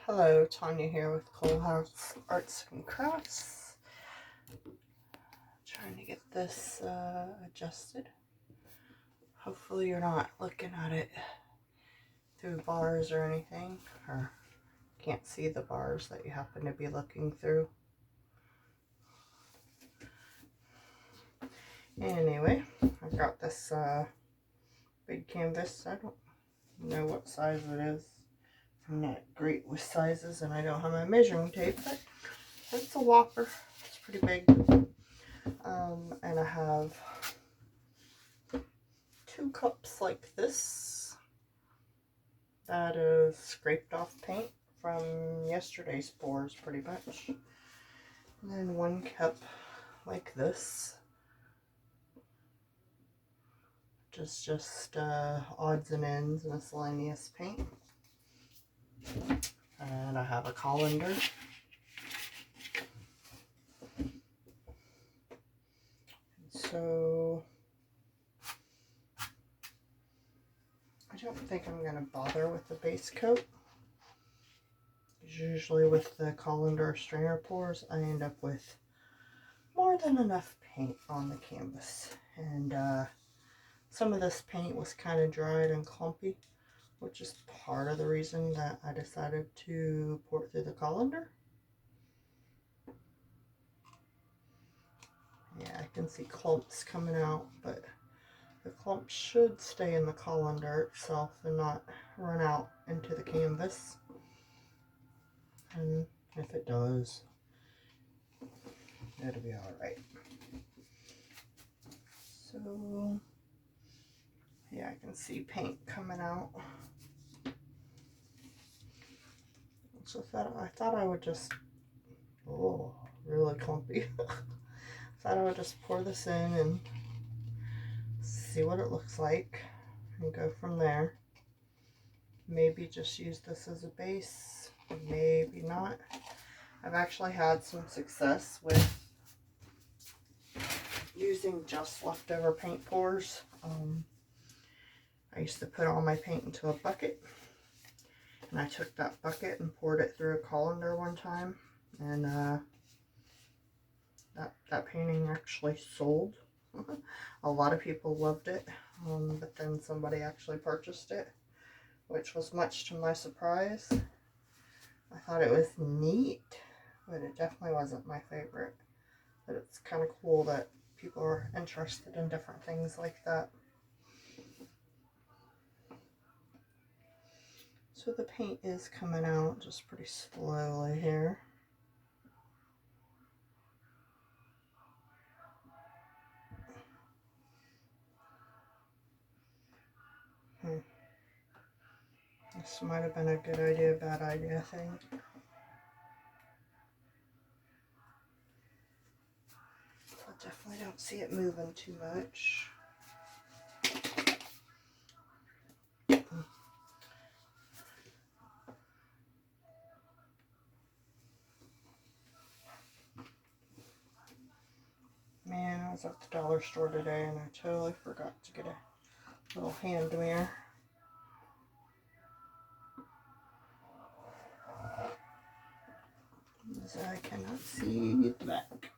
Hello, Tanya here with Colindar Arts and Crafts. Trying to get this adjusted. Hopefully you're not looking at it through bars or anything, or can't see the bars that you happen to be looking through. Anyway, I've got this big canvas. I don't know what size it is. I'm not great with sizes and I don't have my measuring tape, but it's a whopper. It's pretty big. And I have 2 cups like this. That is scraped off paint from yesterday's pours pretty much. And then 1 cup like this, which is just odds and ends miscellaneous paint. And I have a colander. So I don't think I'm going to bother with the base coat. Usually with the colander strainer pours, I end up with more than enough paint on the canvas. And some of this paint was kind of dried and clumpy, which is part of the reason that I decided to pour it through the colander. Yeah, I can see clumps coming out, but the clumps should stay in the colander itself and not run out into the canvas. And if it does, it'll be alright. So, yeah, I can see paint coming out. So I thought I would just, oh, really clumpy. Thought I would just pour this in and see what it looks like and go from there. Maybe just use this as a base, maybe not. I've actually had some success with using just leftover paint pours. I used to put all my paint into a bucket, and I took that bucket and poured it through a colander one time, and that painting actually sold. A lot of people loved it, but then somebody actually purchased it, which was much to my surprise. I thought it was neat, but it definitely wasn't my favorite. But it's kind of cool that people are interested in different things like that. So the paint is coming out just pretty slowly here. This might have been a good idea, bad idea thing. I definitely don't see it moving too much. Man, I was at the dollar store today and I totally forgot to get a little hand mirror. As I cannot see the back.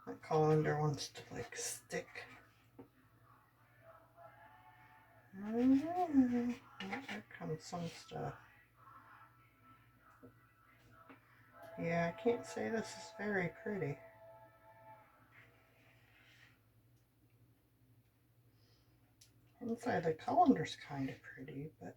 My colander wants to like stick. There comes some stuff. Yeah, I can't say this is very pretty. Inside the colander's kind of pretty, but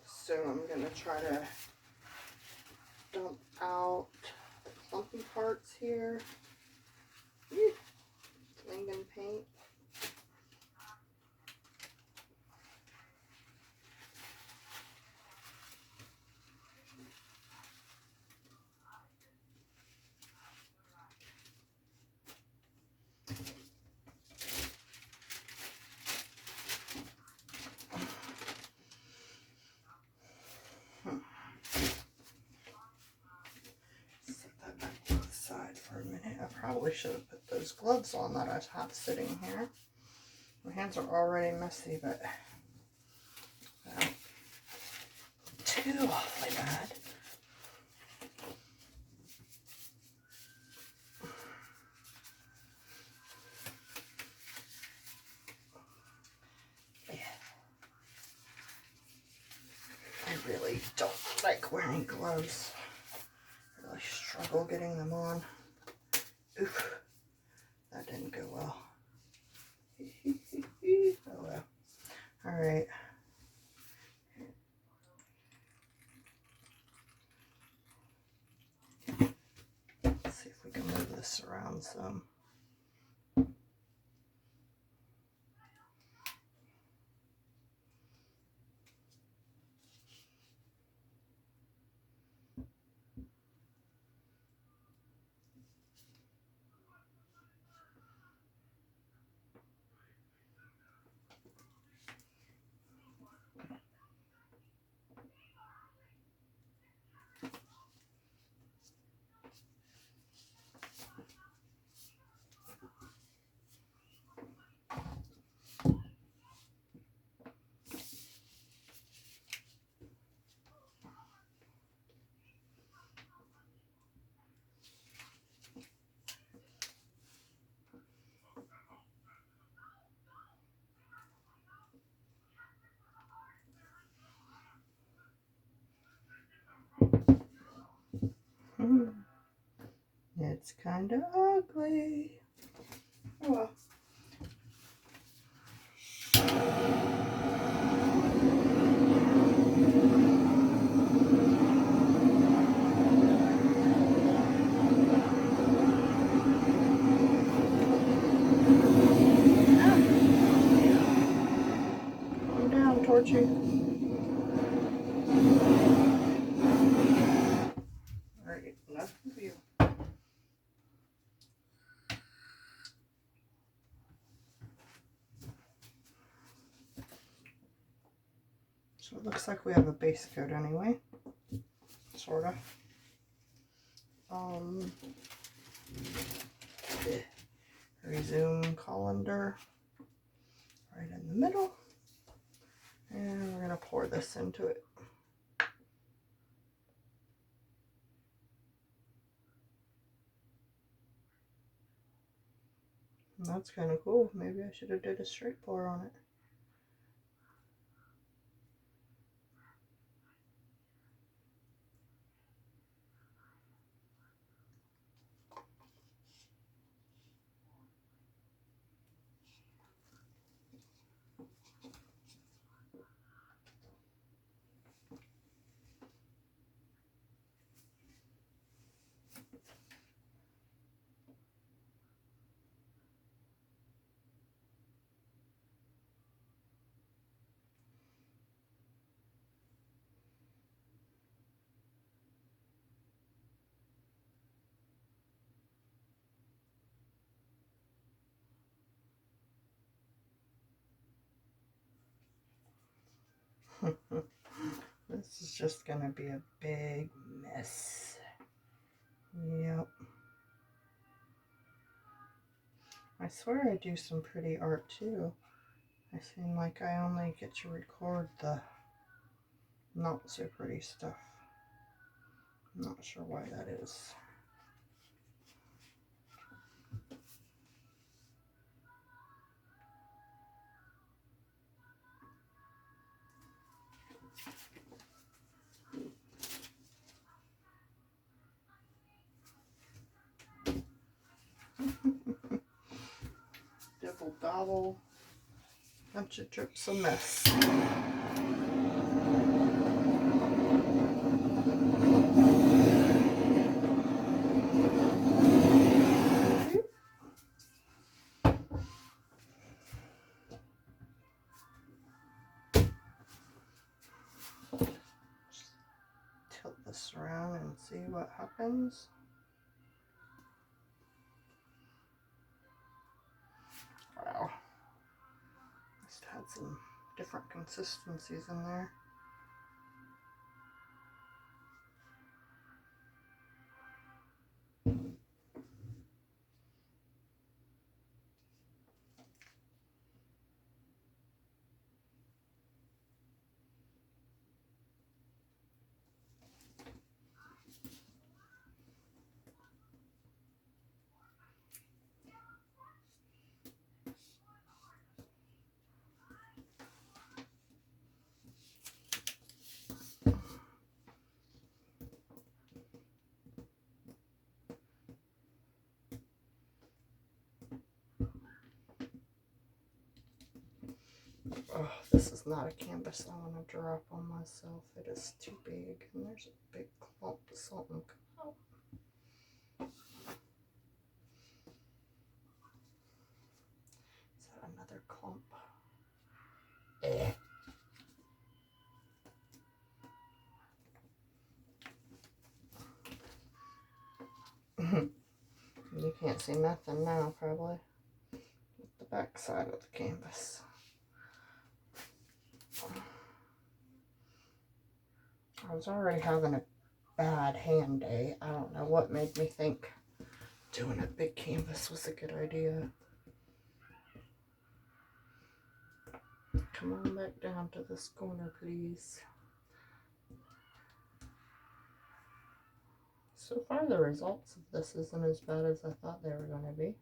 so I'm gonna try to dump out the clumpy parts here. Lingon paint. For a minute. I probably should have put those gloves on that I have sitting here. My hands are already messy, but not too awfully bad. Yeah. I really don't like wearing gloves. I really struggle getting them on. Oof, that didn't go well. Oh well. All right. Let's see if we can move this around some. It's kind of ugly. Oh well. Calm down, Torchy. Alright, enough of you. So it looks like we have a base coat anyway. Sorta. Resume Colindar right in the middle. And we're going to pour this into it. And that's kind of cool. Maybe I should have did a straight pour on it. This is just gonna be a big mess. Yep. I swear I do some pretty art too. I seem like I only get to record the not so pretty stuff. I'm not sure why that is. Dibble dabble, bunch of drips of mess. happens. Wow. Must have had some different consistencies in there. Oh, this is not a canvas I want to drop on myself. It is too big, and there's a big clump of something come out. Is that another clump? You can't see nothing now, probably. The back side of the canvas. I was already having a bad hand day. I don't know what made me think doing a big canvas was a good idea. Come on back down to this corner, please. So far, the results of this isn't as bad as I thought they were going to be.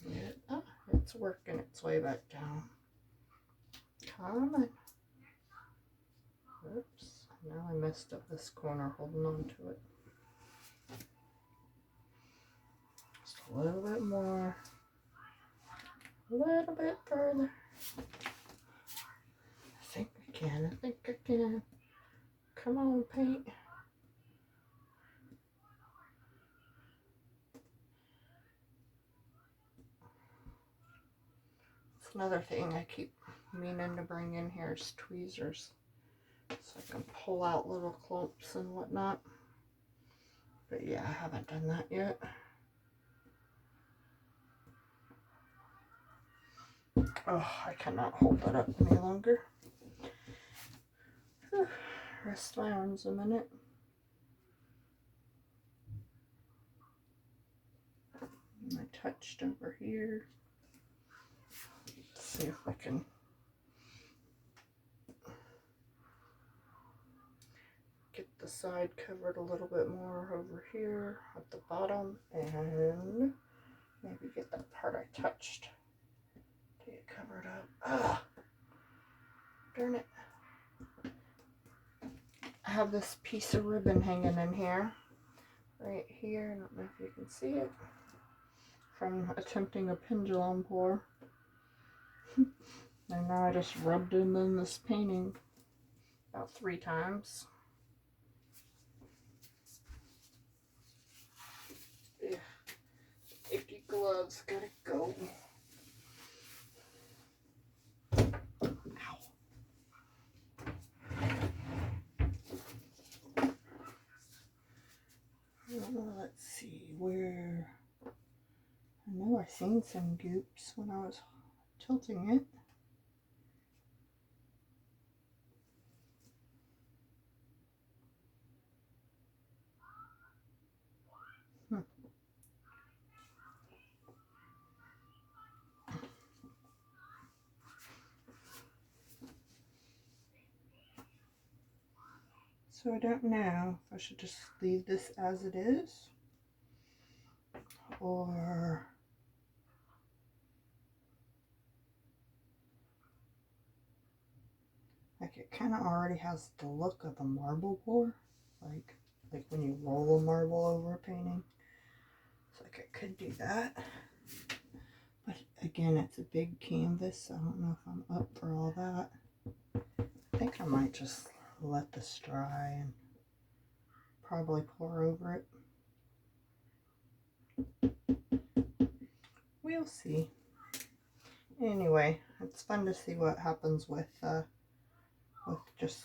Yeah, it's working its way back down. Come on. Oops. Now I messed up this corner holding on to it. Just a little bit more. A little bit further. I think I can. I think I can. Come on, paint. It's another thing I keep meaning to bring in here is tweezers, so I can pull out little clumps and whatnot. But yeah, I haven't done that yet. Oh, I cannot hold that up any longer. Rest my arms a minute. And I touched over here. Let's see if I can get the side covered a little bit more over here at the bottom, and maybe get that part I touched to get covered up. Ah, darn it. I have this piece of ribbon hanging in here, right here. I don't know if you can see it, from attempting a pendulum pour. And now I just rubbed it in this painting about 3 times. Yeah. Safety gloves, gotta go. Ow. Let's see where. I know I seen some goops when I was tilting it. So I don't know if I should just leave this as it is, or like it kind of already has the look of a marble pour, like when you roll a marble over a painting. So like I could do that, but again, it's a big canvas, so I don't know if I'm up for all that. I think I might just let this dry and probably pour over it. We'll see. Anyway, it's fun to see what happens with with just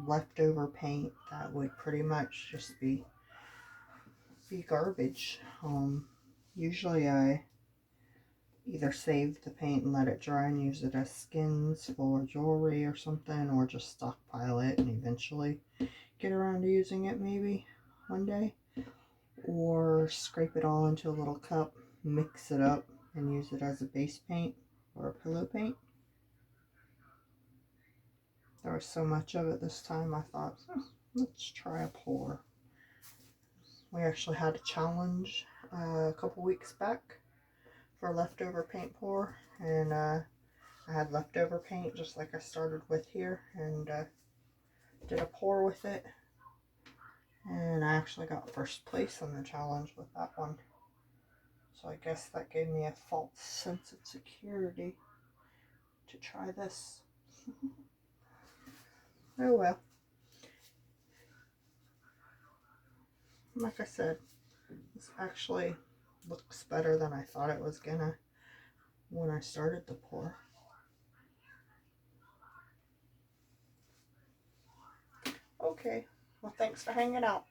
leftover paint that would pretty much just be garbage. Usually I either save the paint and let it dry and use it as skins for jewelry or something, or just stockpile it and eventually get around to using it maybe one day, or scrape it all into a little cup, mix it up, and use it as a base paint or a pillow paint. There was so much of it this time, I thought, let's try a pour. We actually had a challenge a couple weeks back for leftover paint pour, and I had leftover paint just like I started with here, and did a pour with it, and I actually got first place in the challenge with that one. So I guess that gave me a false sense of security to try this. Oh well. Like I said, this actually looks better than I thought it was gonna when I started the pour. Okay, well thanks for hanging out.